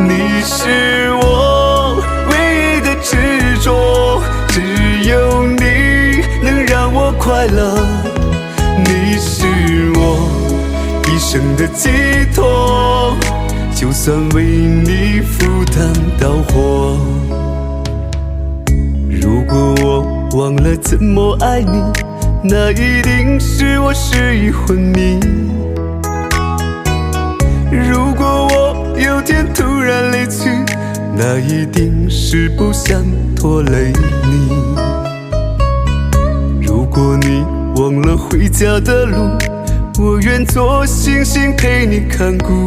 你是我唯一的执着，只有你能让我快乐。你是我一生的寄托，就算为你赴汤蹈火。如果我忘了怎么爱你，那一定是我失忆昏迷。如果我有天突然离去，那一定是不想拖累你。如果你忘了回家的路，我愿做星星陪你看顾。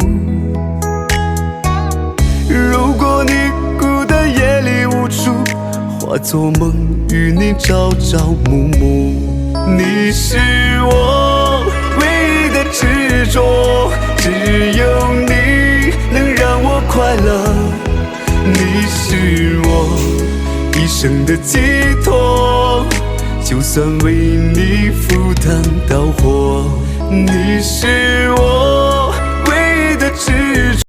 如果你孤单夜里无助，化作梦与你朝朝暮暮。你是我唯一的执着，只有你能让我快乐。你是我一生的寄托，就算为你赴汤蹈火。你是我